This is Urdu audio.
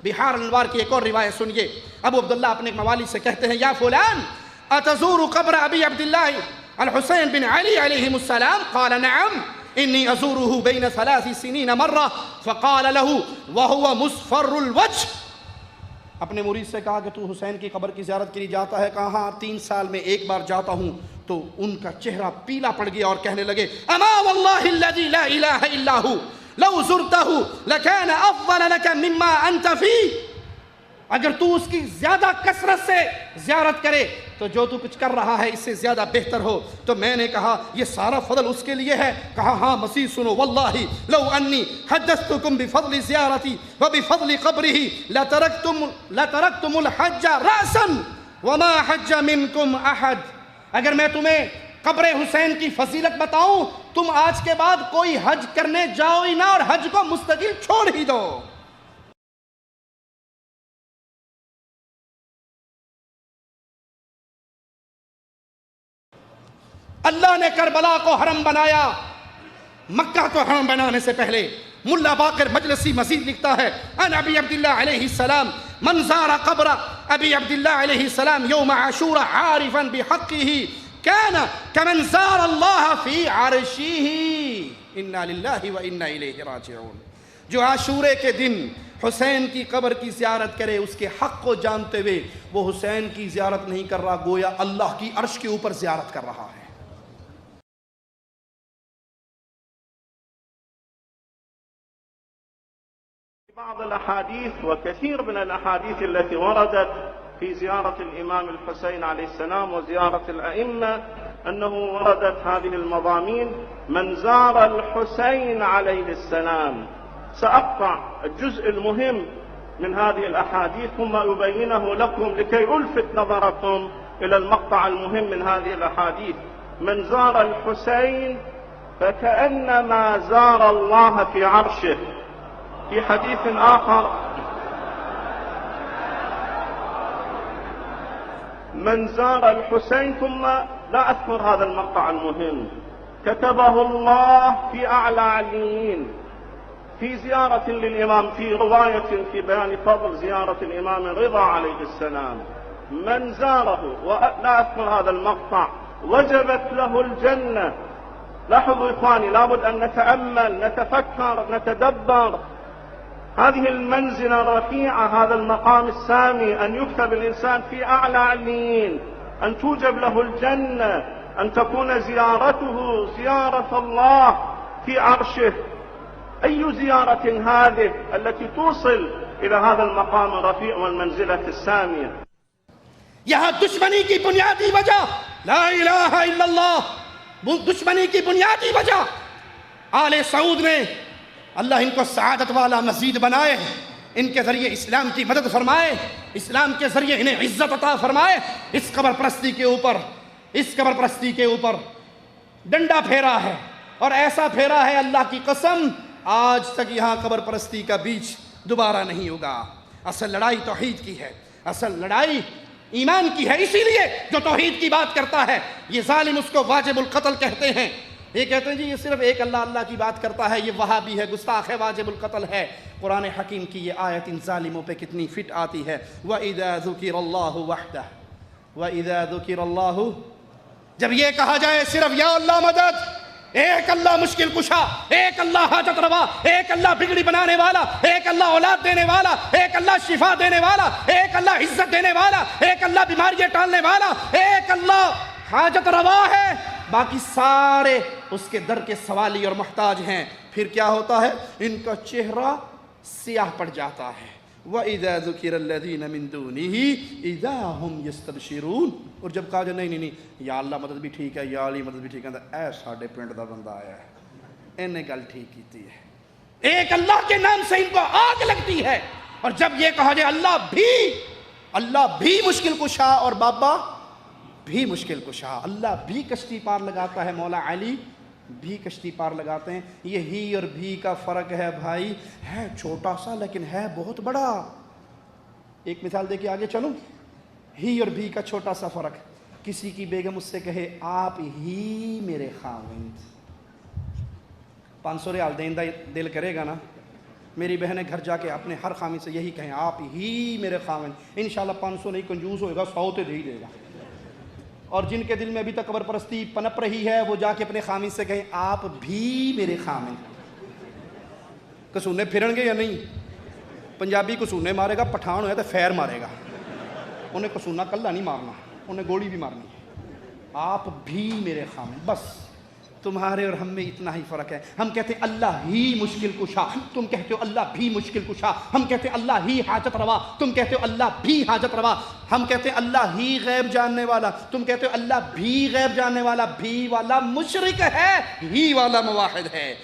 بحار الانوار کی ایک اور روایت سنیے. ابو عبداللہ اپنے موالی سے کہتے ہیں یا فلان اتزور قبر ابی عبداللہ الحسین بن علی علیہ السلام؟ قال نعم انی ازورہ بین 3 سنین مرہ. فقال له وهو مصفر الوجه. اپنے مرید سے کہا کہ تو حسین کی قبر کی زیارت کے لیے جاتا ہے؟ کہا ہاں 3 سال میں ایک بار جاتا ہوں. تو ان کا چہرہ پیلا پڑ گیا اور کہنے لگے اما واللہ الذی لا الہ الا ہو لو زرتہ لکان افضل لک مما انت فی. اگر تو اس کی زیادہ کثرت سے زیارت کرے تو جو تو کچھ کر رہا ہے اس سے زیادہ بہتر ہو. تو میں نے کہا یہ سارا فضل اس کے لیے ہے. کہا ہاں مزید سنو واللہ لو انی حدثتکم بفضل زیارتی وبفضل قبرہ لترکتم الحج رأسا وما حج منکم احد. اگر میں تمہیں قبر حسین کی فضیلت بتاؤں تم آج کے بعد کوئی حج کرنے جاؤ ہی نہ اور حج کو مستقل چھوڑ ہی دو. اللہ نے کربلا کو حرم بنایا. مکہ تو حرم بنانے سے پہلے ملا باقر مجلسی مزید لکھتا ہے ان ابی عبداللہ علیہ السلام من زار قبر ابی عبداللہ علیہ السلام یوم عاشور عارفا بحقہ کان کمن زار اللہ فی عرشہ. انا للہ و انا الیہ راجعون. جو عاشورے کے دن حسین کی قبر کی زیارت کرے اس کے حق کو جانتے ہوئے وہ حسین کی زیارت نہیں کر رہا, گویا اللہ کی عرش کے اوپر زیارت کر رہا ہے. بعض الأحاديث وكثير من الأحاديث التي وردت في زيارة الإمام الحسين عليه السلام وزيارة الأئمة أنه وردت هذه المضامين من زار الحسين عليه السلام. سأقطع الجزء المهم من هذه الأحاديث ثم أبينه لكم لكي ألفت نظركم إلى المقطع المهم من هذه الأحاديث. من زار الحسين فكأنما زار الله في عرشه. في حديث آخر من زار الحسين ثم لا أذكر هذا المقطع المهم كتبه الله في أعلى عليين في زيارة للإمام في رواية في بيان فضل زيارة الإمام الرضا عليه السلام. من زاره ولا أذكر هذا المقطع وجبت له الجنة. لاحظوا إخواني لابد أن نتأمل نتفكر نتدبر هذه المنزلة الرفيعة هذا المقام السامي أن يكتب الإنسان في أعلى عليين أن توجب له الجنة أن تكون زيارته زيارة الله في عرشه. أي زيارة هذه التي توصل إلى هذا المقام الرفيع والمنزلة السامية. یہاں دشمنی کی بنیادی وجہ لا الہ الا اللہ. دشمنی کی بنیادی وجہ آل سعود نے اللہ ان کو سعادت والا مزید بنائے, ان کے ذریعے اسلام کی مدد فرمائے, اسلام کے ذریعے انہیں عزت عطا فرمائے. اس قبر پرستی کے اوپر ڈنڈا پھیرا ہے اور ایسا پھیرا ہے اللہ کی قسم آج تک یہاں قبر پرستی کا بیچ دوبارہ نہیں ہوگا. اصل لڑائی توحید کی ہے, اصل لڑائی ایمان کی ہے. اسی لیے جو توحید کی بات کرتا ہے یہ ظالم اس کو واجب القتل کہتے ہیں. یہ کہتے ہیں جی یہ صرف ایک اللہ کی بات کرتا ہے, یہ وہابی ہے, گستاخ ہے, واجب القتل ہے. قرآن حکیم کی یہ آیت ان ظالموں پہ کتنی فٹ آتی ہے. وَإِذَا ذُكِرَ اللَّهُ وَحْدَهُ وَإِذَا ذُكِرَ اللَّهُ. جب یہ کہا جائے صرف یا اللہ مدد, ایک اللہ مشکل کشا, ایک اللہ حاجت روا, ایک اللہ بگڑی بنانے والا, ایک اللہ اولاد دینے والا, ایک اللہ شفا دینے والا, ایک اللہ عزت دینے والا, ایک اللہ بیماریاں ٹالنے والا, ایک اللہ حاجت روا ہے, باقی سارے اس کے در کے سوالی اور محتاج ہیں. پھر کیا ہوتا ہے, ان کا چہرہ سیاہ پڑ جاتا ہے. وَإِذَا ذُكِرَ الَّذِينَ مِن دُونِهِ إِذَا هُمْ يَسْتَبْشِرُونَ. اور جب کہا جائے نہیں یا اللہ مدد بھی ٹھیک ہے, یا علی مدد بھی ٹھیک ہے, اے ساڑھے پنڈ دا بندہ آیا ہے انہیں گل ٹھیک کیتی ہے. ایک اللہ کے نام سے ان کو آگ لگتی ہے. اور جب یہ کہا جائے اللہ بھی مشکل کشا اور بابا بھی مشکل کشا, اللہ بھی کشتی پار لگاتا ہے, مولا علی بھی کشتی پار لگاتے ہیں. یہ ہی اور بھی کا فرق ہے بھائی, ہے چھوٹا سا لیکن ہے بہت بڑا. ایک مثال دے کے آگے چلوں. ہی اور بھی کا چھوٹا سا فرق, کسی کی بیگم اس سے کہے آپ ہی میرے خاوند, 500 ریال دین دا دل کرے گا نا, میری بہنیں گھر جا کے اپنے ہر خامن سے یہی کہیں آپ ہی میرے خامن. انشاءاللہ 500 نہیں کنجوس ہوئے گا 100 تو دے ہی دے گا. اور جن کے دل میں ابھی تک قبر پرستی پنپ رہی ہے وہ جا کے اپنے خامن سے کہیں آپ بھی میرے خامن. کسونے پھرن گے یا نہیں؟ پنجابی کسونے مارے گا، پٹھان ہویا تو فیر مارے گا. انہیں کسونا کلہ نہیں مارنا، انہیں گولی بھی مارنی. آپ بھی میرے خامن. بس تمہارے اور ہم میں اتنا ہی فرق ہے. ہم کہتے ہیں اللہ ہی مشکل کشا، تم کہتے ہو اللہ بھی مشکل کشا. ہم کہتے ہیں اللہ ہی حاجت روا، تم کہتے ہو اللہ بھی حاجت روا. ہم کہتے ہیں اللہ ہی غیب جاننے والا، تم کہتے ہو اللہ بھی غیب جاننے والا. بھی والا مشرک ہے، ہی والا موحد ہے.